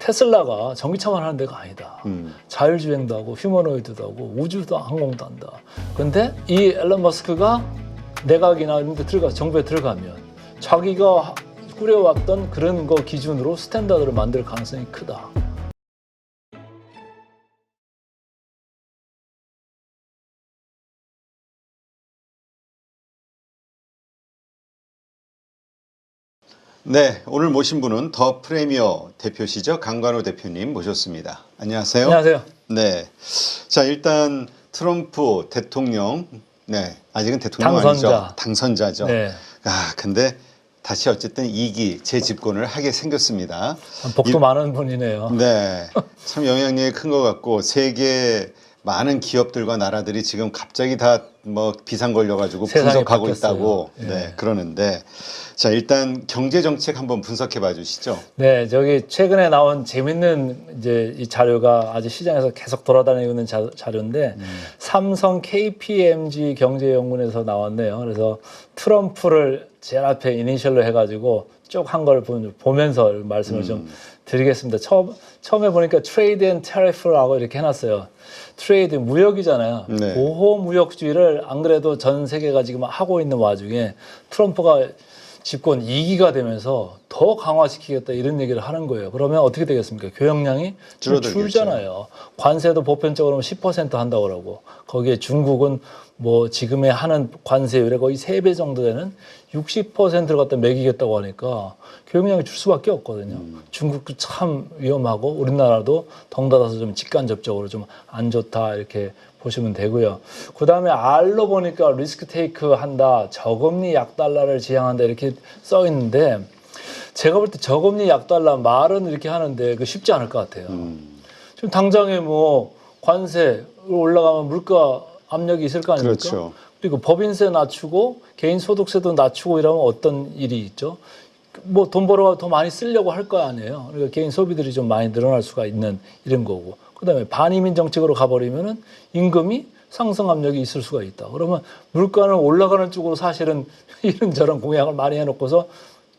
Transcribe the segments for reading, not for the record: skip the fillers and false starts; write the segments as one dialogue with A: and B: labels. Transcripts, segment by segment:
A: 테슬라가 전기차만 하는 데가 아니다. 자율주행도 하고 휴머노이드도 하고 우주도 항공도 한다. 근데 이 앨런 머스크가 내각이나 이런 데 정부에 들어가면 자기가 꾸려왔던 그런 거 기준으로 스탠다드를 만들 가능성이 크다.
B: 네, 오늘 모신 분은 더 프리미어 대표시죠. 강관우 대표님 모셨습니다. 안녕하세요.
A: 안녕하세요.
B: 네, 자 일단 트럼프 대통령, 네 아직은 대통령
A: 당선자.
B: 아니죠. 당선자죠.
A: 네.
B: 근데 다시 어쨌든 2기 재집권을 하게 생겼습니다.
A: 복도 많은 분이네요.
B: 네, 참 영향력이 큰 것 같고 세계 많은 기업들과 나라들이 지금 갑자기 다 뭐 비상 걸려가지고 분석하고 있다고 네, 그러는데 자 일단 경제 정책 한번 분석해 봐 주시죠.
A: 네, 저기 최근에 나온 재밌는 이제 이 자료가 아직 시장에서 계속 돌아다니고 있는 자료인데 삼성 KPMG 경제연구원에서 나왔네요. 그래서 트럼프를 제일 앞에 이니셜로 해가지고 쭉 한 걸 보면서 말씀을 좀 드리겠습니다. 처음에 보니까 트레이드 앤 테리프라고 이렇게 해놨어요. 트레이드 무역이잖아요.
B: 네.
A: 보호 무역주의를 안 그래도 전 세계가 지금 하고 있는 와중에 트럼프가 집권 2기가 되면서 더 강화시키겠다 이런 얘기를 하는 거예요. 그러면 어떻게 되겠습니까? 교역량이 줄잖아요. 관세도 보편적으로 10% 한다고 그러고 거기에 중국은 뭐 지금의 하는 관세율의 거의 3배 정도 되는 60%를 갖다 매기겠다고 하니까 교역량이 줄 수밖에 없거든요. 중국도 참 위험하고 우리나라도 덩달아서 좀 직간접적으로 좀 안 좋다 이렇게 보시면 되고요. 그 다음에 R로 보니까 리스크 테이크 한다, 저금리 약달러를 지향한다 이렇게 써 있는데 제가 볼 때 저금리 약달러 말은 이렇게 하는데 그 쉽지 않을 것 같아요. 지금 당장에 뭐 관세 올라가면 물가 압력이 있을 거 아닙니까?
B: 그렇죠.
A: 그리고 법인세 낮추고 개인 소득세도 낮추고 이러면 어떤 일이 있죠? 뭐 돈 벌어 더 많이 쓰려고 할 거 아니에요. 그러니까 개인 소비들이 좀 많이 늘어날 수가 있는 이런 거고. 그다음에 반이민 정책으로 가버리면은 임금이 상승 압력이 있을 수가 있다. 그러면 물가는 올라가는 쪽으로 사실은 이런저런 공약을 많이 해놓고서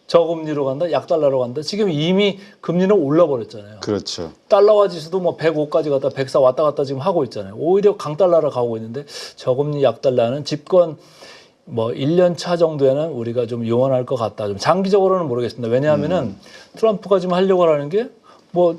A: 저금리로 간다, 약달러로 간다. 지금 이미 금리는 올라버렸잖아요.
B: 그렇죠.
A: 달러화 지수도 뭐 105까지 갔다 104 왔다 갔다 지금 하고 있잖아요. 오히려 강달러로 가고 있는데 저금리 약달러는 집권 뭐 1년 차 정도에는 우리가 좀 요원할 것 같다. 좀 장기적으로는 모르겠습니다. 왜냐하면은 트럼프가 지금 하려고 하는 게 뭐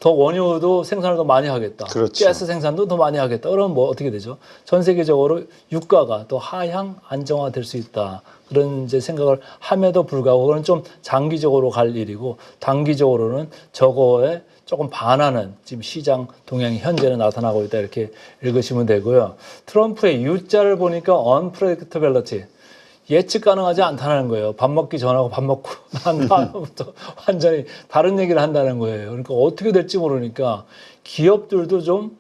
A: 더 원유도 생산을 더 많이 하겠다.
B: 그렇죠.
A: 가스 생산도 더 많이 하겠다. 그러면 뭐 어떻게 되죠? 전 세계적으로 유가가 또 하향 안정화될 수 있다. 그런 이제 생각을 함에도 불구하고 그건 좀 장기적으로 갈 일이고 단기적으로는 저거에 조금 반하는 지금 시장 동향이 현재는 나타나고 있다 이렇게 읽으시면 되고요. 트럼프의 U자를 보니까 unpredictability. 예측 가능하지 않다는 거예요. 밥 먹기 전하고 밥 먹고 난 다음부터 완전히 다른 얘기를 한다는 거예요. 그러니까 어떻게 될지 모르니까 기업들도 좀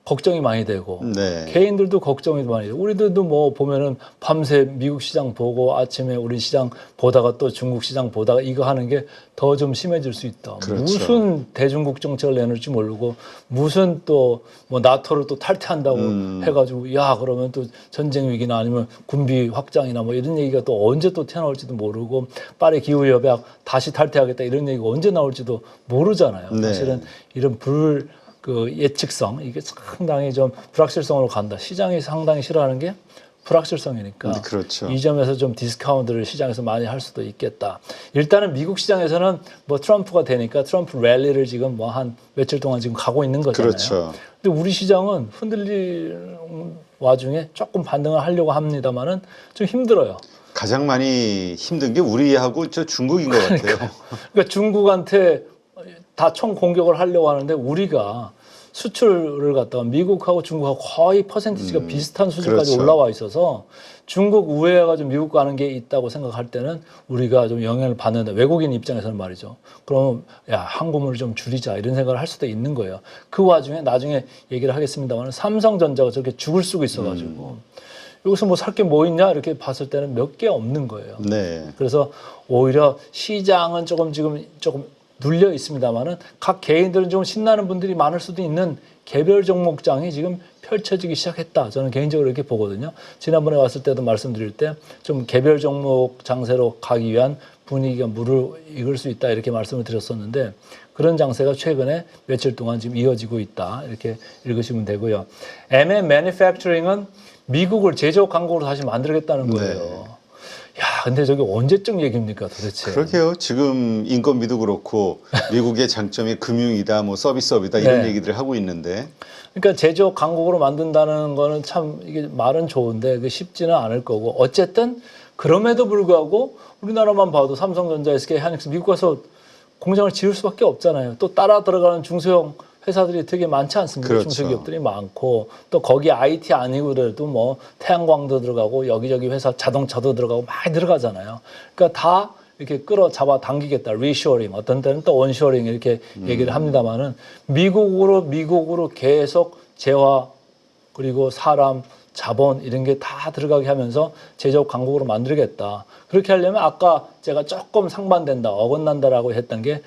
A: 걱정이 많이 되고
B: 네.
A: 개인들도 걱정이 많이 되고 우리들도 뭐 보면은 밤새 미국 시장 보고 아침에 우리 시장 보다가 또 중국 시장 보다가 이거 하는 게 더 좀 심해질 수 있다.
B: 그렇죠.
A: 무슨 대중국 정책을 내놓을지 모르고 무슨 또 뭐 나토를 또 탈퇴한다고 해가지고 야 그러면 또 전쟁 위기나 아니면 군비 확장이나 뭐 이런 얘기가 또 언제 또 튀어나올지도 모르고 파리 기후 협약 다시 탈퇴하겠다 이런 얘기가 언제 나올지도 모르잖아요.
B: 네.
A: 사실은 이런 그 예측성 이게 상당히 좀 불확실성으로 간다. 시장이 상당히 싫어하는 게 불확실성이니까
B: 그렇죠.
A: 이 점에서 좀 디스카운트를 시장에서 많이 할 수도 있겠다. 일단은 미국 시장에서는 뭐 트럼프가 되니까 트럼프 랠리를 지금 뭐 한 며칠 동안 지금 가고 있는 거잖아요.
B: 그렇죠.
A: 근데 우리 시장은 흔들릴 와중에 조금 반등을 하려고 합니다만은 좀 힘들어요.
B: 가장 많이 힘든 게 우리하고 저 중국인 것 같아요.
A: 그러니까 중국한테 다 총 공격을 하려고 하는데 우리가 수출을 갖다가 미국하고 중국하고 거의 퍼센티지가 비슷한 수준까지
B: 그렇죠.
A: 올라와 있어서 중국 우회해가지고 미국 가는 게 있다고 생각할 때는 우리가 좀 영향을 받는다. 외국인 입장에서는 말이죠. 그러면 야 항공을 좀 줄이자 이런 생각을 할 수도 있는 거예요. 그 와중에 나중에 얘기를 하겠습니다만 삼성전자가 저렇게 죽을 쓰고 있어가지고 여기서 뭐 살 게 뭐 있냐 이렇게 봤을 때는 몇 개 없는 거예요.
B: 네.
A: 그래서 오히려 시장은 조금 눌려 있습니다만은 각 개인들은 좀 신나는 분들이 많을 수도 있는 개별 종목장이 지금 펼쳐지기 시작했다. 저는 개인적으로 이렇게 보거든요. 지난번에 왔을 때도 말씀드릴 때 좀 개별 종목 장세로 가기 위한 분위기가 무르익을 수 있다 이렇게 말씀을 드렸었는데 그런 장세가 최근에 며칠 동안 지금 이어지고 있다. 이렇게 읽으시면 되고요. MM Manufacturing은 미국을 제조업 강국으로 다시 만들겠다는 거예요.
B: 네.
A: 야, 근데 저게 언제적 얘기입니까, 도대체?
B: 그러게요. 지금 인건비도 그렇고 미국의 장점이 금융이다, 뭐 서비스업이다 이런
A: 네.
B: 얘기들을 하고 있는데
A: 그러니까 제조업 강국으로 만든다는 거는 참 이게 말은 좋은데 그 쉽지는 않을 거고 어쨌든 그럼에도 불구하고 우리나라만 봐도 삼성전자, SK 하이닉스 미국 가서 공장을 지을 수밖에 없잖아요. 또 따라 들어가는 중소형 회사들이 되게 많지 않습니까?
B: 그렇죠.
A: 중소기업들이 많고 또 거기 IT 아니고도 뭐 태양광도 들어가고 여기저기 회사 자동차도 들어가고 많이 들어가잖아요. 그러니까 다 이렇게 끌어잡아 당기겠다. 리쇼어링 어떤 때는 또 온쇼어링 이렇게 얘기를 합니다만은 미국으로 계속 재화 그리고 사람 자본 이런 게 다 들어가게 하면서 제조업 강국으로 만들겠다. 그렇게 하려면 아까 제가 조금 상반된다, 어긋난다라고 했던 게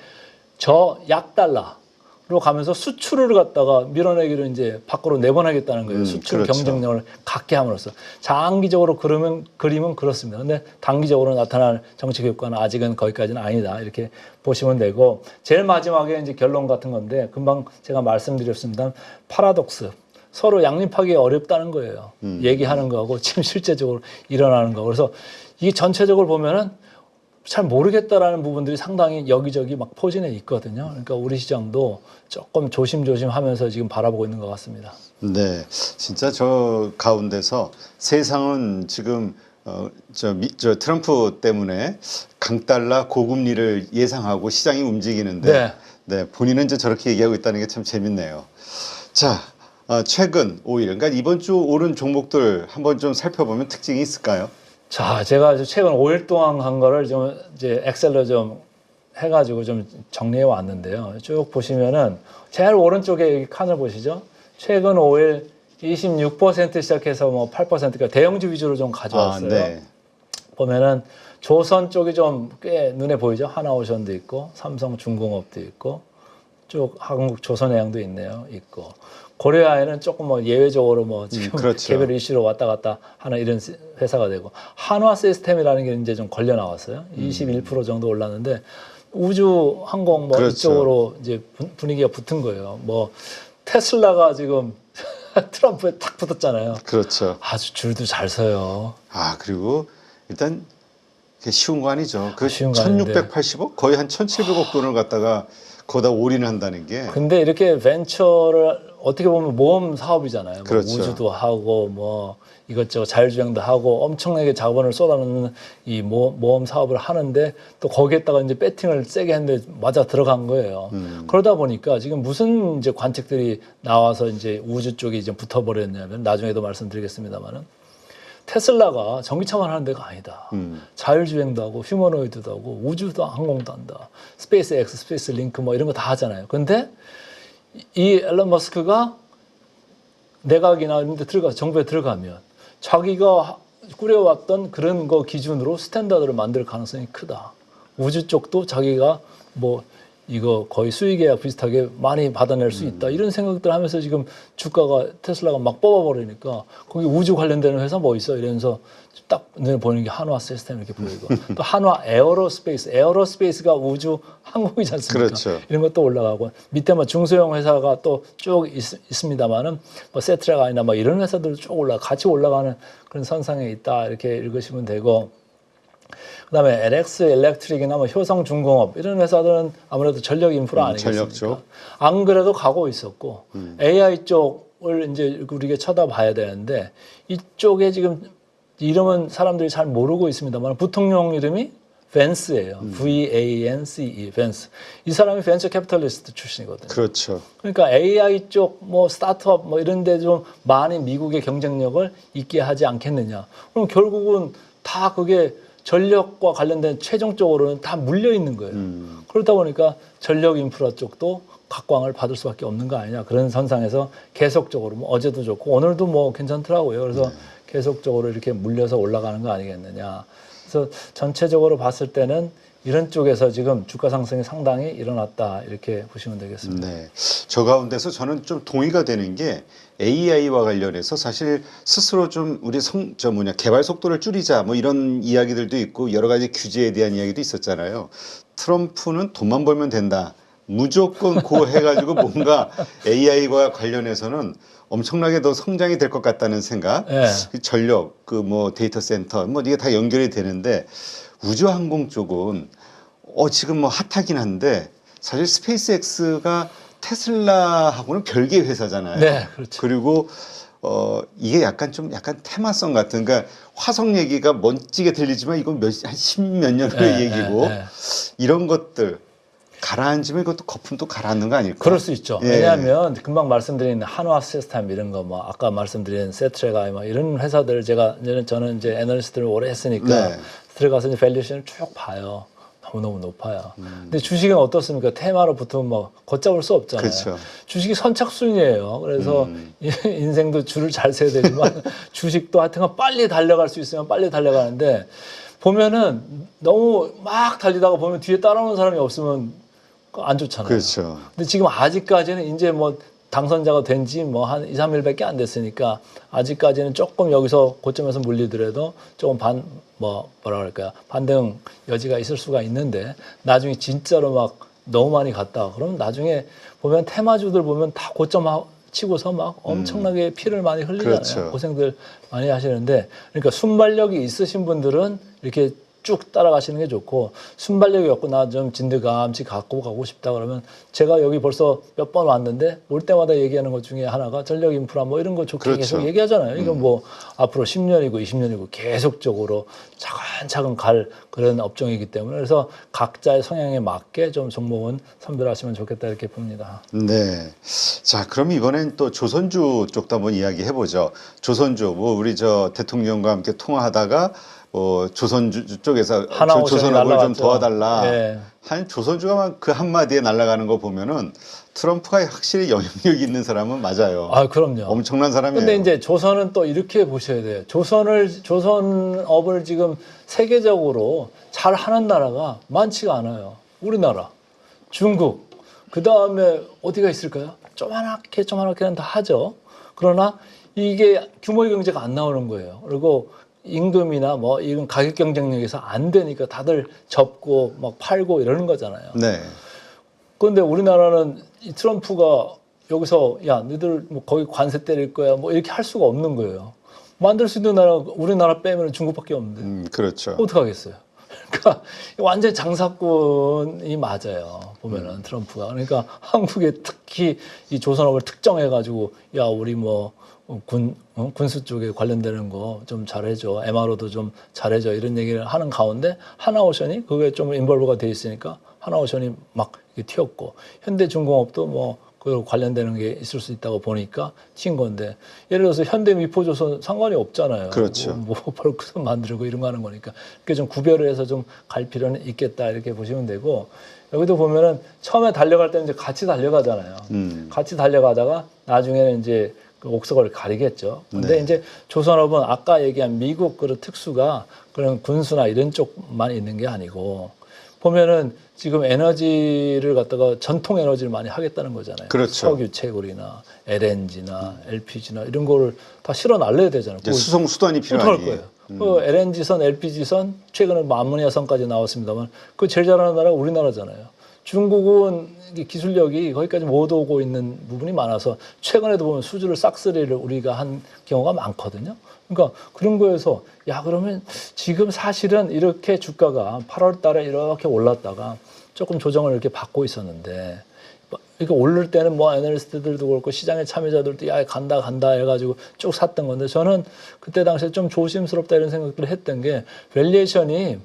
A: 저 약달러로 가면서 수출을 갖다가 밀어내기를 이제 밖으로 내보내겠다는 거예요. 수출
B: 그렇죠.
A: 경쟁력을 갖게 함으로써. 장기적으로 그림은 그렇습니다. 근데 단기적으로 나타날 정책 효과는 아직은 거기까지는 아니다. 이렇게 보시면 되고 제일 마지막에 이제 결론 같은 건데 금방 제가 말씀드렸습니다. 파라독스. 서로 양립하기 어렵다는 거예요. 얘기하는 거하고 지금 실제적으로 일어나는 거. 그래서 이게 전체적으로 보면은 잘 모르겠다라는 부분들이 상당히 여기저기 막 포진해 있거든요. 그러니까 우리 시장도 조금 조심조심 하면서 지금 바라보고 있는 것 같습니다.
B: 네, 진짜 저 가운데서 세상은 지금 저 트럼프 때문에 강달러 고금리를 예상하고 시장이 움직이는데 네, 본인은 이제 저렇게 얘기하고 있다는 게 참 재밌네요. 자, 최근 5일, 그러니까 이번 주 오른 종목들 한번 좀 살펴보면 특징이 있을까요?
A: 자, 제가 최근 5일 동안 한 거를 좀 이제 엑셀로 좀 해가지고 좀 정리해 왔는데요. 쭉 보시면은 제일 오른쪽에 칸을 보시죠. 최근 5일 26% 시작해서 뭐 8%가 대형주 위주로 좀 가져왔어요.
B: 네.
A: 보면은 조선 쪽이 좀 꽤 눈에 보이죠. 하나오션도 있고 삼성중공업도 있고 쭉 한국조선해양도 있네요. 있고 고려아에는 조금 뭐 예외적으로 뭐 지금
B: 그렇죠.
A: 개별 이슈로 왔다 갔다 하는 이런 회사가 되고 한화 시스템이라는 게 이제 좀 걸려 나왔어요. 21% 정도 올랐는데 우주 항공 뭐
B: 그렇죠.
A: 이쪽으로 이제 분위기가 붙은 거예요. 뭐 테슬라가 지금 트럼프에 탁 붙었잖아요.
B: 그렇죠.
A: 아주 줄도 잘 서요.
B: 그리고 일단 그게 쉬운 거 아니죠. 그
A: 쉬운 거 아닌데.
B: 1680억 거의 한 1700억 돈을 갖다가 거기다 올인한다는 게
A: 근데 이렇게 벤처를 어떻게 보면 모험 사업이잖아요.
B: 그렇죠.
A: 뭐 우주도 하고 뭐 이것저것 자율주행도 하고 엄청나게 자본을 쏟아놓는 이 모험 사업을 하는데 또 거기에다가 이제 배팅을 세게 했는데 맞아 들어간 거예요. 그러다 보니까 지금 무슨 이제 관측들이 나와서 이제 우주 쪽이 이제 붙어버렸냐면 나중에도 말씀드리겠습니다만은 테슬라가 전기차만 하는 데가 아니다. 자율주행도 하고 휴머노이드도 하고 우주도 항공도 한다. 스페이스 X, 스페이스 링크 뭐 이런 거 다 하잖아요. 근데 이 앨런 머스크가 내각이나 이런 데 정부에 들어가면 자기가 꾸려왔던 그런 거 기준으로 스탠다드를 만들 가능성이 크다. 우주 쪽도 자기가 뭐 이거 거의 수익계약 비슷하게 많이 받아낼 수 있다. 이런 생각들 하면서 지금 주가가 테슬라가 막 뽑아버리니까 거기 우주 관련되는 회사 뭐 있어? 이러면서 딱 눈에 보이는 게 한화 시스템 이렇게 보이고 또 한화 에어로스페이스가 우주 항공이지 않습니까?
B: 그렇죠.
A: 이런 것도 올라가고 밑에 뭐 중소형 회사가 또 쭉 있습니다만은 뭐 세트라가이나 뭐 이런 회사들도 쭉 같이 올라가는 그런 선상에 있다. 이렇게 읽으시면 되고 그다음에 LX 일렉트릭이나 뭐 효성중공업 이런 회사들은 아무래도 전력 인프라 아니겠습니까?
B: 전력 쪽.
A: 안 그래도 가고 있었고 AI 쪽을 이제 우리가 쳐다봐야 되는데 이쪽에 지금 이름은 사람들이 잘 모르고 있습니다만 부통령 이름이 벤스예요. VANCE, 벤스. 이 사람이 벤처 캐피탈리스트 출신이거든요.
B: 그렇죠.
A: 그러니까 AI 쪽 뭐 스타트업 뭐 이런 데 좀 많이 미국의 경쟁력을 있게 하지 않겠느냐. 그럼 결국은 다 그게 전력과 관련된 최종적으로는 다 물려 있는 거예요. 그러다 보니까 전력 인프라 쪽도 각광을 받을 수밖에 없는 거 아니냐. 그런 선상에서 계속적으로 뭐 어제도 좋고 오늘도 뭐 괜찮더라고요. 그래서 계속적으로 이렇게 물려서 올라가는 거 아니겠느냐. 그래서 전체적으로 봤을 때는 이런 쪽에서 지금 주가 상승이 상당히 일어났다 이렇게 보시면 되겠습니다.
B: 네, 저 가운데서 저는 좀 동의가 되는 게 AI와 관련해서 사실 스스로 좀 우리 개발 속도를 줄이자 뭐 이런 이야기들도 있고 여러 가지 규제에 대한 이야기도 있었잖아요. 트럼프는 돈만 벌면 된다. 무조건 고 해가지고 뭔가 AI와 관련해서는 엄청나게 더 성장이 될 것 같다는 생각.
A: 예.
B: 그 전력, 그 뭐 데이터 센터, 뭐 이게 다 연결이 되는데 우주항공 쪽은 지금 뭐 핫하긴 한데 사실 스페이스X가 테슬라하고는 별개의 회사잖아요.
A: 네, 그렇죠.
B: 그리고 이게 약간 테마성 같은, 그러니까 화성 얘기가 멋지게 들리지만 이건 한 십몇 년 후의 얘기고 이런 것들 가라앉으면 이것도 거품 또 가라앉는 거 아닐까?
A: 그럴 수 있죠.
B: 예.
A: 왜냐하면 금방 말씀드린 한화 시스템 이런 거, 뭐 아까 말씀드린 세트레가 뭐 이런 회사들 저는 이제 애널리스트를 오래 했으니까
B: 네.
A: 들어가서 이제 밸류에이션을 쭉 봐요. 너무너무 높아요. 근데 주식은 어떻습니까? 테마로 붙으면 뭐 걷잡을 수 없잖아요.
B: 그렇죠.
A: 주식이 선착순이에요. 그래서 인생도 줄을 잘 세야 되지만 주식도 하여튼 빨리 달려갈 수 있으면 빨리 달려가는데 보면은 너무 막 달리다가 보면 뒤에 따라오는 사람이 없으면 안 좋잖아요.
B: 그렇죠.
A: 근데 지금 아직까지는 이제 뭐 당선자가 된 지 뭐 한 2, 3일밖에 안 됐으니까 아직까지는 조금 여기서 고점에서 물리더라도 조금 뭐라 그럴까요? 반등 여지가 있을 수가 있는데 나중에 진짜로 막 너무 많이 갔다. 그러면 나중에 보면 테마주들 보면 다 고점 치고서 막 엄청나게 피를 많이 흘리잖아요.
B: 그렇죠.
A: 고생들 많이 하시는데 그러니까 순발력이 있으신 분들은 이렇게 쭉 따라가시는 게 좋고 순발력이 없고 나 좀 진드감치 갖고 가고 싶다 그러면 제가 여기 벌써 몇 번 왔는데 올 때마다 얘기하는 것 중에 하나가 전력 인프라 뭐 이런 거 좋게
B: 그렇죠.
A: 계속 얘기하잖아요. 이건 뭐 앞으로 10년이고 20년이고 계속적으로 차근차근 갈 그런 업종이기 때문에 그래서 각자의 성향에 맞게 좀 종목은 선별하시면 좋겠다 이렇게 봅니다.
B: 네. 자, 그럼 이번엔 또 조선주 쪽도 한번 이야기해 보죠. 조선주, 뭐 우리 저 대통령과 함께 통화하다가 조선주 쪽에서 조선업을 좀 도와달라.
A: 네.
B: 한 조선주가 그 한마디에 날아가는 거 보면은 트럼프가 확실히 영향력 있는 사람은 맞아요.
A: 아, 그럼요.
B: 엄청난 사람이에요.
A: 근데 이제 조선은 또 이렇게 보셔야 돼요. 조선업을 지금 세계적으로 잘 하는 나라가 많지가 않아요. 우리나라, 중국, 그 다음에 어디가 있을까요? 조그맣게는 다 하죠. 그러나 이게 규모의 경제가 안 나오는 거예요. 그리고 임금이나 뭐 이건 가격 경쟁력에서 안 되니까 다들 접고 막 팔고 이러는 거잖아요.
B: 네.
A: 그런데 우리나라는 이 트럼프가 여기서 야 너희들 뭐 거기 관세 때릴 거야 뭐 이렇게 할 수가 없는 거예요. 만들 수 있는 나라 우리나라 빼면 중국밖에 없는데
B: 그렇죠.
A: 어떻게 하겠어요? 그러니까 완전 장사꾼이 맞아요. 보면은 트럼프가. 그러니까 한국에 특히 이 조선업을 특정해가지고 야 우리 뭐 군수 쪽에 관련되는 거 좀 잘해줘. MRO도 좀 잘해줘. 이런 얘기를 하는 가운데 하나오션이 그게 좀 인볼브가 돼 있으니까 하나오션이 막 튀었고 현대중공업도 뭐 그 관련되는 게 있을 수 있다고 보니까 튄 건데 예를 들어서 현대미포조선 상관이 없잖아요.
B: 그렇죠.
A: 뭐 벌크선 만들고 이런 거 하는 거니까 그게 좀 구별을 해서 좀 갈 필요는 있겠다 이렇게 보시면 되고 여기도 보면은 처음에 달려갈 때는 이제 같이 달려가잖아요. 같이 달려가다가 나중에는 이제 그 옥석을 가리겠죠. 근데
B: 네.
A: 이제 조선업은 아까 얘기한 미국 그 특수가 그런 군수나 이런 쪽만 있는 게 아니고 보면은 지금 에너지를 갖다가 전통 에너지를 많이 하겠다는 거잖아요.
B: 그렇죠.
A: 석유 채굴이나 LNG나 LPG나 이런 거를 다 실어 날려야 되잖아요.
B: 이제 수송 수단이
A: 어떡할
B: 필요하니.
A: 거예요? 그 LNG선, LPG선, 최근에 뭐 암모니아선까지 나왔습니다만 그 제일 잘하는 나라가 우리나라잖아요. 중국은 기술력이 거기까지 못 오고 있는 부분이 많아서 최근에도 보면 수주를 싹쓸이를 우리가 한 경우가 많거든요. 그러니까 그런 거에서 야 그러면 지금 사실은 이렇게 주가가 8월 달에 이렇게 올랐다가 조금 조정을 이렇게 받고 있었는데 이렇게 오를 때는 뭐 애널리스트들도 그렇고 시장의 참여자들도 야 간다 해가지고 쭉 샀던 건데 저는 그때 당시에 좀 조심스럽다 이런 생각들을 했던 게 밸류에이션이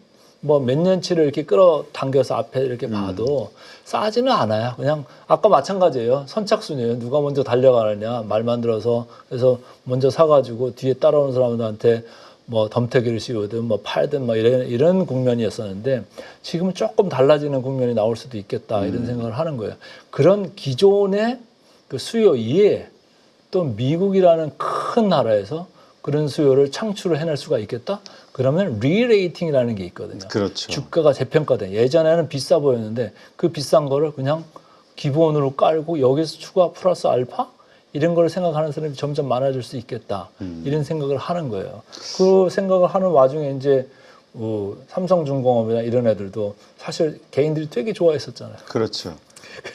A: 뭐 몇 년치를 이렇게 끌어당겨서 앞에 이렇게 봐도 싸지는 않아요. 그냥 아까 마찬가지예요. 선착순이에요. 누가 먼저 달려가느냐 말만 들어서 그래서 먼저 사가지고 뒤에 따라오는 사람들한테 뭐 덤태기를 씌우든 뭐 팔든 뭐 이런 국면이었었는데 지금은 조금 달라지는 국면이 나올 수도 있겠다 이런 생각을 하는 거예요. 그런 기존의 그 수요 이외에 또 미국이라는 큰 나라에서 그런 수요를 창출을 해낼 수가 있겠다? 그러면 리레이팅이라는 게 있거든요.
B: 그렇죠.
A: 주가가 재평가된. 예전에는 비싸 보였는데 그 비싼 거를 그냥 기본으로 깔고 여기서 추가 플러스 알파? 이런 걸 생각하는 사람이 점점 많아질 수 있겠다. 이런 생각을 하는 거예요. 그 생각을 하는 와중에 이제 삼성중공업이나 이런 애들도 사실 개인들이 되게 좋아했었잖아요.
B: 그렇죠.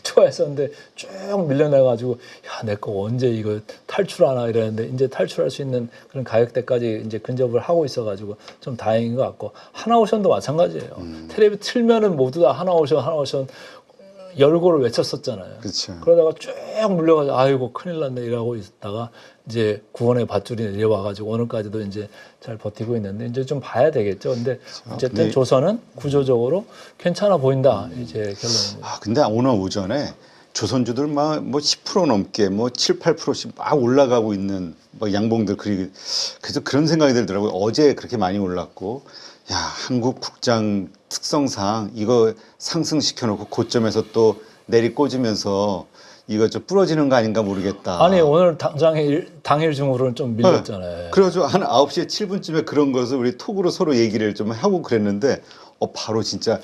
A: 좋아했었는데 쭉 밀려나가지고 야, 내 거 언제 이거 탈출하나 이랬는데 이제 탈출할 수 있는 그런 가격대까지 이제 근접을 하고 있어가지고 좀 다행인 것 같고 하나오션도 마찬가지예요. 텔레비 틀면은 모두 다 하나오션 열고를 외쳤었잖아요.
B: 그렇죠.
A: 그러다가 쭉 물려가지고 아이고 큰일 났네 이러고 있다가 이제 구원의 밧줄이 내려와가지고 오늘까지도 이제 잘 버티고 있는데 이제 좀 봐야 되겠죠. 근데 어쨌든
B: 네.
A: 조선은 구조적으로 괜찮아 보인다 이제 결론입니다.
B: 아, 근데 오늘 오전에 조선주들 막 뭐 10% 넘게 뭐 7, 8%씩 막 올라가고 있는 뭐 양봉들 그래서 그런 생각이 들더라고요. 어제 그렇게 많이 올랐고 야, 한국 국장 특성상 이거 상승시켜 놓고 고점에서 또 내리꽂으면서 이거 좀 부러지는 거 아닌가 모르겠다.
A: 아니 오늘 당일 중으로는 좀 밀렸잖아요.
B: 그래가지고 한 9시 7분쯤에 그런 것을 우리 톡으로 서로 얘기를 좀 하고 그랬는데 바로 진짜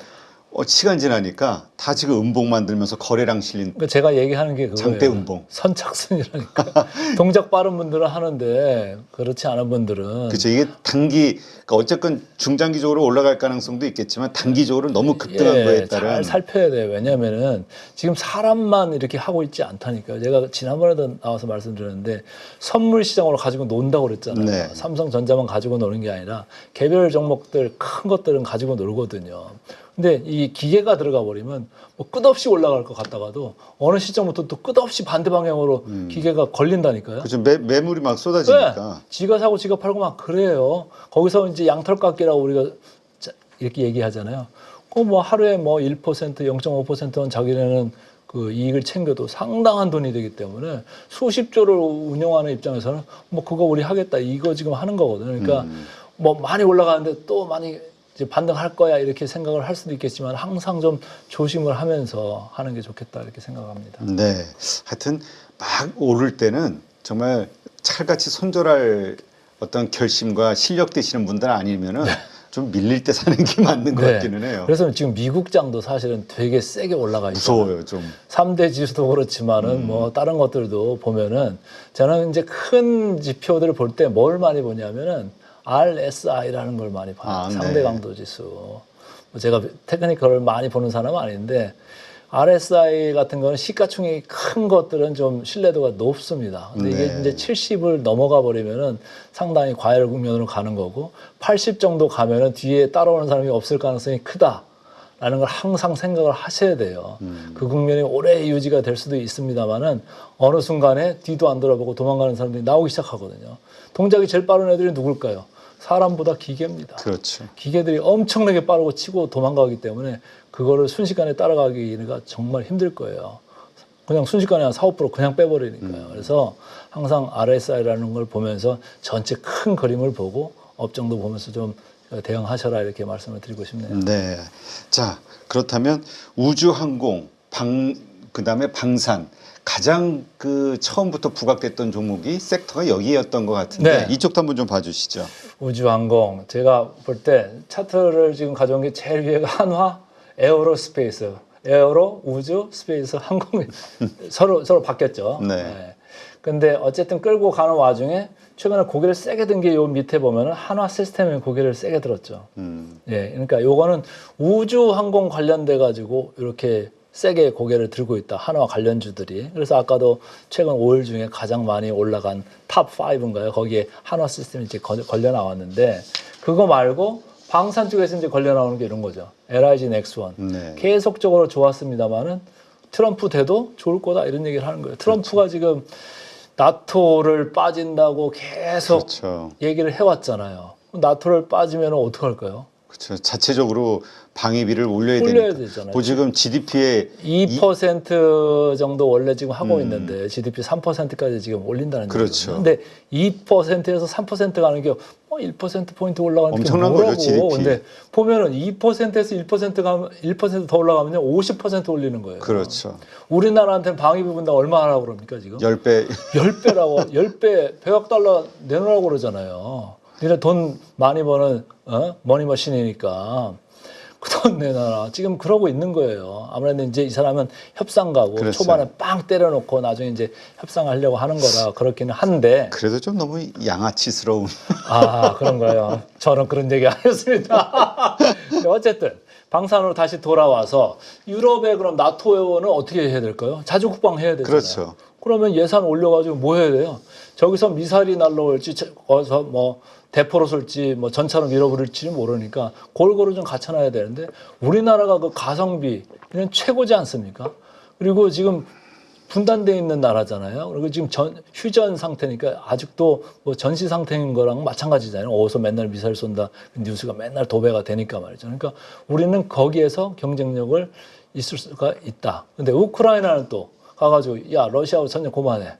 B: 시간 지나니까 다 지금 음봉 만들면서 거래량 실린
A: 그러니까 제가 얘기하는 게 그거예요.
B: 장대 음봉.
A: 선착순이라니까. 동작 빠른 분들은 하는데 그렇지 않은 분들은
B: 그렇죠. 이게 그러니까 어쨌건 중장기적으로 올라갈 가능성도 있겠지만 단기적으로 너무 급등한 거에 따른
A: 잘 살펴야 돼요. 왜냐하면은 지금 사람만 이렇게 하고 있지 않다니까요. 제가 지난번에도 나와서 말씀드렸는데 선물 시장으로 가지고 논다고 그랬잖아요.
B: 네.
A: 삼성전자만 가지고 노는 게 아니라 개별 종목들 큰 것들은 가지고 놀거든요. 근데 이 기계가 들어가 버리면 뭐 끝없이 올라갈 것 같다가도 어느 시점부터 또 끝없이 반대 방향으로 기계가 걸린다니까요.
B: 그렇죠. 매물이 막 쏟아지니까.
A: 네. 지가 사고 지가 팔고 막 그래요. 거기서 이제 양털깎기라고 우리가 이렇게 얘기하잖아요. 그 뭐 하루에 뭐 1%, 0.5%는 자기네는 그 이익을 챙겨도 상당한 돈이 되기 때문에 수십조를 운영하는 입장에서는 뭐 그거 우리 하겠다 이거 지금 하는 거거든요. 그러니까 뭐 많이 올라가는데 또 많이 이제 반등할 거야 이렇게 생각을 할 수도 있겠지만 항상 좀 조심을 하면서 하는 게 좋겠다 이렇게 생각합니다.
B: 네. 하여튼 막 오를 때는 정말 칼같이 손절할 어떤 결심과 실력 되시는 분들 아니면은 좀 밀릴 때 사는 게 맞는 것 같기는 해요.
A: 그래서 지금 미국장도 사실은 되게 세게 올라가 있어요.
B: 무서워요, 좀.
A: 3대 지수도 그렇지만은 뭐 다른 것들도 보면은 저는 이제 큰 지표들을 볼 때 뭘 많이 보냐면은 RSI라는 걸 많이 봐요.
B: 아, 네.
A: 상대 강도 지수. 뭐 제가 테크니컬을 많이 보는 사람은 아닌데 RSI 같은 거는 시가총액이 큰 것들은 좀 신뢰도가 높습니다. 근데 이게
B: 네.
A: 이제 70을 넘어가 버리면은 상당히 과열 국면으로 가는 거고 80 정도 가면은 뒤에 따라오는 사람이 없을 가능성이 크다라는 걸 항상 생각을 하셔야 돼요. 그 국면이 오래 유지가 될 수도 있습니다만은 어느 순간에 뒤도 안 돌아보고 도망가는 사람들이 나오기 시작하거든요. 동작이 제일 빠른 애들이 누굴까요? 사람보다 기계입니다.
B: 그렇죠.
A: 기계들이 엄청나게 빠르고 치고 도망가기 때문에 그거를 순식간에 따라가기가 정말 힘들 거예요. 그냥 순식간에 한 4, 5% 그냥 빼버리니까요. 그래서 항상 RSI라는 걸 보면서 전체 큰 그림을 보고 업종도 보면서 좀 대응하셔라 이렇게 말씀을 드리고 싶네요.
B: 네. 자, 그렇다면 우주항공, 그다음에 방산 가장 그 처음부터 부각됐던 종목이 섹터가 여기였던 것 같은데
A: 네.
B: 이쪽도 한번 좀 봐주시죠.
A: 우주항공 제가 볼 때 차트를 지금 가져온 게 제일 위에가 한화 에어로스페이스 에어로 우주 스페이스 항공이 서로 바뀌었죠.
B: 네.
A: 근데 어쨌든 끌고 가는 와중에 최근에 고개를 세게 든 게 요 밑에 보면은 한화 시스템이 고개를 세게 들었죠. 예, 그러니까 요거는 우주 항공 관련돼 가지고 이렇게 세게 고개를 들고 있다. 한화 관련주들이. 그래서 아까도 최근 5일 중에 가장 많이 올라간 탑 5인가요? 거기에 한화 시스템이 이제 걸려 나왔는데 그거 말고 방산 쪽에서 이제 걸려 나오는 게 이런 거죠. LIG 넥스원.
B: 네.
A: 계속적으로 좋았습니다만은 트럼프 돼도 좋을 거다 이런 얘기를 하는 거예요. 트럼프가 지금 나토를 빠진다고 계속
B: 그렇죠.
A: 얘기를 해왔잖아요. 나토를 빠지면 어떡할까요?
B: 그렇죠. 자체적으로 방위비를 올려야
A: 되잖아요.
B: 뭐 지금 GDP에
A: 2% 정도 원래 지금 하고 있는데 GDP 3%까지 지금 올린다는
B: 그렇죠.
A: 얘기죠. 근데 2%에서 3% 가는 게 1% 포인트 올라가는 게
B: 엄청난
A: 뭐라고.
B: 거죠, GDP.
A: 근데 보면은 2%에서 1% 가면 1%더 올라가면요 50% 올리는 거예요.
B: 그렇죠.
A: 우리나라한테는 방위비 분담 얼마 하라고 그럽니까 지금?
B: 10배.
A: 10배라고 10배 100억 달러 내놓으라고 그러잖아요. 그러니까 돈 많이 버는 머니머신이니까 그 돈 내놔라. 지금 그러고 있는 거예요. 아무래도 이제 이 사람은 협상가고
B: 그렇죠.
A: 초반에 빵 때려놓고 나중에 이제 협상하려고 하는 거라 그렇기는 한데.
B: 그래도 좀 너무 양아치스러운.
A: 아 그런가요? 저는 그런 얘기 안 했습니다. 어쨌든 방산으로 다시 돌아와서 유럽에 그럼 나토는 어떻게 해야 될까요? 자주 국방해야 되잖아요.
B: 그렇죠.
A: 그러면 예산 올려가지고 뭐 해야 돼요? 저기서 미사일이 날라올지 거기서 뭐 대포로 쏠지 뭐 전차로 밀어버릴지 모르니까 골고루 좀 갖춰놔야 되는데 우리나라가 그 가성비는 최고지 않습니까? 그리고 지금 분단돼 있는 나라잖아요. 그리고 지금 휴전 상태니까 아직도 뭐 전시 상태인 거랑 마찬가지잖아요. 어디서 맨날 미사일 쏜다 뉴스가 맨날 도배가 되니까 말이죠. 그러니까 우리는 거기에서 경쟁력을 있을 수가 있다. 근데 우크라이나는 또 가가지고 야 러시아하고 전쟁 그만해.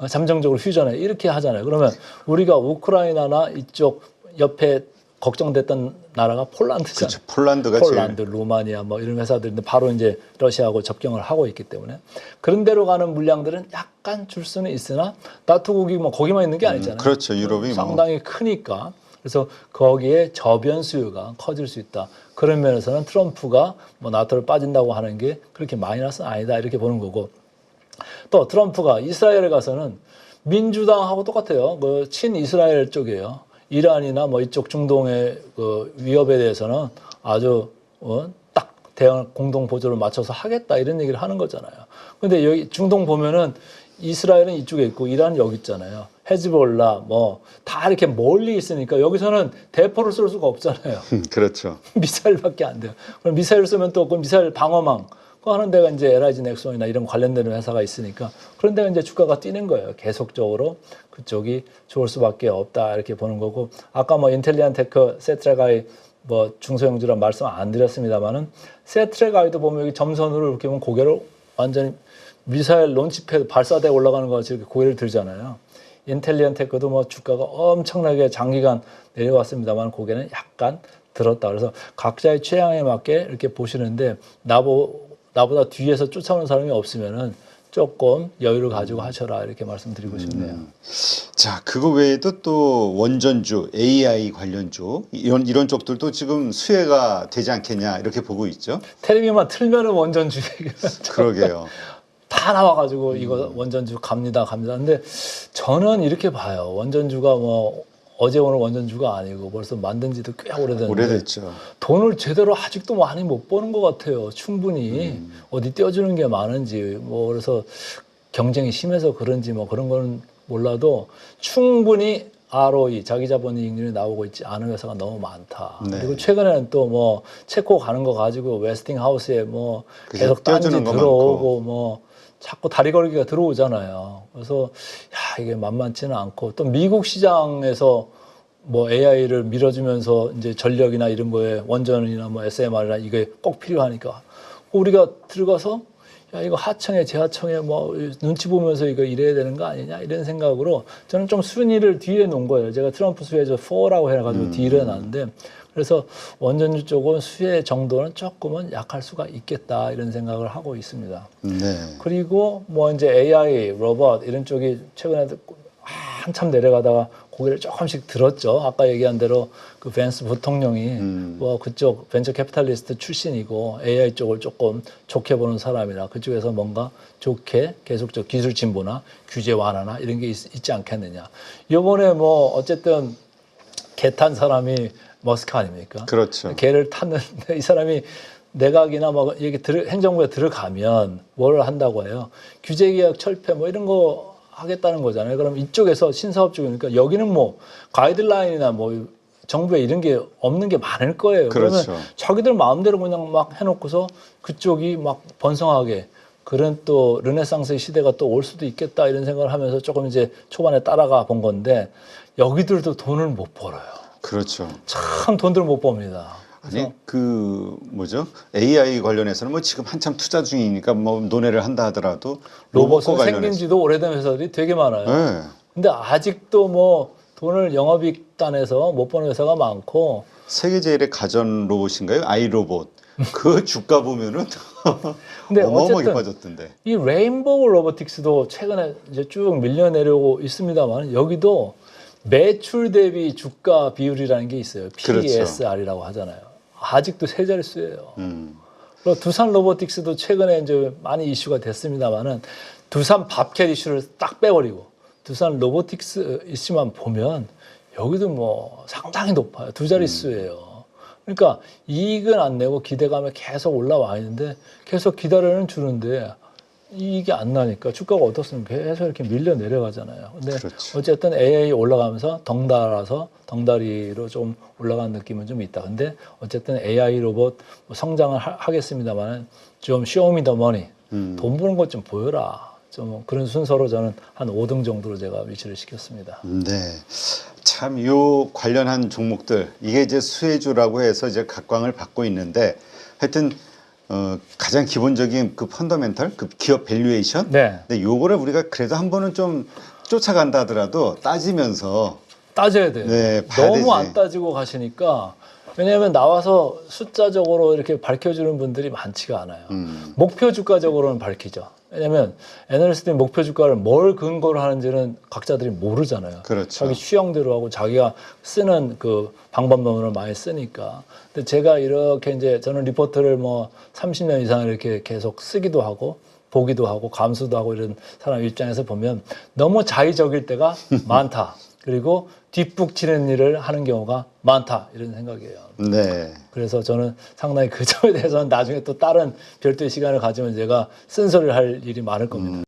A: 잠정적으로 휴전해. 이렇게 하잖아요. 그러면 우리가 우크라이나나 이쪽 옆에 걱정됐던 나라가 폴란드잖아요.
B: 그렇죠. 폴란드가
A: 폴란드, 루마니아 뭐 이런 회사들인데 바로 이제 러시아하고 접경을 하고 있기 때문에 그런 데로 가는 물량들은 약간 줄 수는 있으나 나토국이 뭐 거기만 있는 게 아니잖아요.
B: 그렇죠. 유럽이
A: 상당히 크니까 그래서 거기에 저변 수요가 커질 수 있다. 그런 면에서는 트럼프가 뭐 나토를 빠진다고 하는 게 그렇게 마이너스는 아니다 이렇게 보는 거고 또 트럼프가 이스라엘에 가서는 민주당하고 똑같아요. 그 친이스라엘 쪽이에요. 이란이나 뭐 이쪽 중동의 그 위협에 대해서는 아주 딱 대응 공동 보조를 맞춰서 하겠다 이런 얘기를 하는 거잖아요. 근데 여기 중동 보면은 이스라엘은 이쪽에 있고 이란은 여기 있잖아요. 헤즈볼라 뭐 다 이렇게 멀리 있으니까 여기서는 대포를 쏠 수가 없잖아요.
B: 그렇죠.
A: 미사일밖에 안 돼요. 그럼 미사일 쏘면 또 그 미사일 방어망 그거 하는 데가 이제 LIG 넥슨이나 이런 관련되는 회사가 있으니까 그런 데가 이제 주가가 뛰는 거예요. 계속적으로 그쪽이 좋을 수밖에 없다 이렇게 보는 거고 아까 뭐 인텔리안 테크 세트라가이 뭐 중소형주라 말씀 안 드렸습니다만은 세트라가이도 보면 여기 점선으로 이렇게 보면 고개를 완전히 미사일 론치패드 발사대 올라가는 거 같이 이렇게 고개를 들잖아요. 인텔리안 테크도 뭐 주가가 엄청나게 장기간 내려왔습니다만 고개는 약간 들었다. 그래서 각자의 취향에 맞게 이렇게 보시는데 나보다 뒤에서 쫓아오는 사람이 없으면은 조금 여유를 가지고 하셔라 이렇게 말씀드리고 싶네요.
B: 자, 그거 외에도 또 원전주, AI 관련주 이런 쪽들도 지금 수혜가 되지 않겠냐 이렇게 보고 있죠.
A: 텔레비만 틀면은 원전주 얘기가
B: 그러게요.
A: 다 나와가지고 이거 원전주 갑니다. 근데 저는 이렇게 봐요. 원전주가 뭐 어제 오늘 원전주가 아니고 벌써 만든 지도 꽤 오래됐는데
B: 오래됐죠.
A: 돈을 제대로 아직도 많이 못 버는 것 같아요. 충분히 어디 떼어주는 게 많은지 뭐 그래서 경쟁이 심해서 그런지 뭐 그런 거는 몰라도 충분히 ROE 자기 자본이익률이 나오고 있지 않은 회사가 너무 많다.
B: 네.
A: 그리고 최근에는 또 뭐 체코 가는 거 가지고 웨스팅하우스에 뭐 계속 딴지
B: 떼어주는 거
A: 들어오고 뭐 자꾸 다리 걸기가 들어오잖아요. 그래서 야 이게 만만치는 않고 또 미국 시장에서 뭐 AI를 밀어주면서 이제 전력이나 이런 거에 원전이나 뭐 SMR이나 이게 꼭 필요하니까 우리가 들어가서 야 이거 하청에 재하청에 뭐 눈치 보면서 이거 이래야 되는 거 아니냐 이런 생각으로 저는 좀 순위를 뒤에 놓은 거예요. 제가 트럼프 수혜저 4라고 해가지고 뒤에 놨는데 그래서 원전주 쪽은 수혜 정도는 조금은 약할 수가 있겠다 이런 생각을 하고 있습니다.
B: 네.
A: 그리고 뭐 이제 AI, 로봇 이런 쪽이 최근에 한참 내려가다가 고개를 조금씩 들었죠. 아까 얘기한 대로 그 벤스 부통령이 뭐 그쪽 벤처 캐피탈리스트 출신이고 AI 쪽을 조금 좋게 보는 사람이라 그쪽에서 뭔가 좋게 계속적 기술 진보나 규제 완화나 이런 게 있지 않겠느냐. 이번에 뭐 어쨌든 개 탄 사람이 머스크 아닙니까?
B: 그렇죠.
A: 개를 탔는데 이 사람이 내각이나 뭐 이게 행정부에 들어가면 뭘 한다고 해요? 규제개혁 철폐 뭐 이런 거 하겠다는 거잖아요. 그럼 이쪽에서 신사업 쪽이니까 여기는 뭐 가이드라인이나 뭐 정부에 이런 게 없는 게 많을 거예요.
B: 그렇죠.
A: 그러면 자기들 마음대로 그냥 막 해놓고서 그쪽이 막 번성하게 그런 또 르네상스의 시대가 또 올 수도 있겠다 이런 생각을 하면서 조금 이제 초반에 따라가 본 건데 여기들도 돈을 못 벌어요.
B: 그렇죠.
A: 참 돈들 못 법니다.
B: 아니 그 뭐죠? AI 관련해서는 뭐 지금 한참 투자 중이니까 뭐 논의를 한다 하더라도
A: 로봇은 생긴 지도 오래된 회사들이 되게 많아요.
B: 네.
A: 근데 아직도 뭐 돈을 영업이익 단에서 못 버는 회사가 많고
B: 세계 제일의 가전 로봇인가요? 아이로봇. 그 주가 보면은
A: 근데
B: 어마어마하게
A: 어쨌든
B: 빠졌던데.
A: 이 레인보우 로보틱스도 최근에 이제 쭉 밀려내려고 있습니다만 여기도 매출 대비 주가 비율이라는 게 있어요. PSR이라고 하잖아요. 아직도 세 자릿수예요. 그리고 두산 로보틱스도 최근에 이제 많이 이슈가 됐습니다만은 두산 밥캣 이슈를 딱 빼버리고 두산 로보틱스 이슈만 보면 여기도 뭐 상당히 높아요. 두 자릿수예요. 그러니까 이익은 안 내고 기대감에 계속 올라와 있는데 계속 기다려는 주는데 이익이 안 나니까 주가가 어떻습니까? 계속 이렇게 밀려 내려가잖아요. 근데
B: 그렇죠.
A: 어쨌든 AI 올라가면서 덩달아서 덩다리로 좀 올라가는 느낌은 좀 있다. 근데 어쨌든 AI 로봇 뭐 성장을 하겠습니다만 좀 쇼미더머니 돈 버는 것 좀 보여라. 좀 그런 순서로 저는 한 5등 정도로 제가 위치를 시켰습니다.
B: 네. 참 요 관련한 종목들 이게 이제 수혜주라고 해서 이제 각광을 받고 있는데 하여튼 가장 기본적인 그 펀더멘털 그 기업 밸류에이션
A: 네.
B: 근데 요거를 우리가 그래도 한 번은 좀 쫓아간다 하더라도 따지면서
A: 따져야 돼요.
B: 네, 봐야
A: 너무
B: 되지.
A: 안 따지고 가시니까 왜냐하면 나와서 숫자적으로 이렇게 밝혀주는 분들이 많지가 않아요. 목표 주가적으로는 밝히죠. 왜냐하면 애널리스트의 목표 주가를 뭘 근거로 하는지는 각자들이 모르잖아요.
B: 그렇죠.
A: 자기 취향대로 하고 자기가 쓰는 그 방법론을 많이 쓰니까. 근데 제가 이렇게 이제 저는 리포트를 뭐 30년 이상 이렇게 계속 쓰기도 하고 보기도 하고 감수도 하고 이런 사람 입장에서 보면 너무 자의적일 때가 많다. 그리고 뒷북치는 일을 하는 경우가 많다. 이런 생각이에요.
B: 네.
A: 그래서 저는 상당히 그 점에 대해서는 나중에 또 다른 별도의 시간을 가지면 제가 쓴소리를 할 일이 많을 겁니다.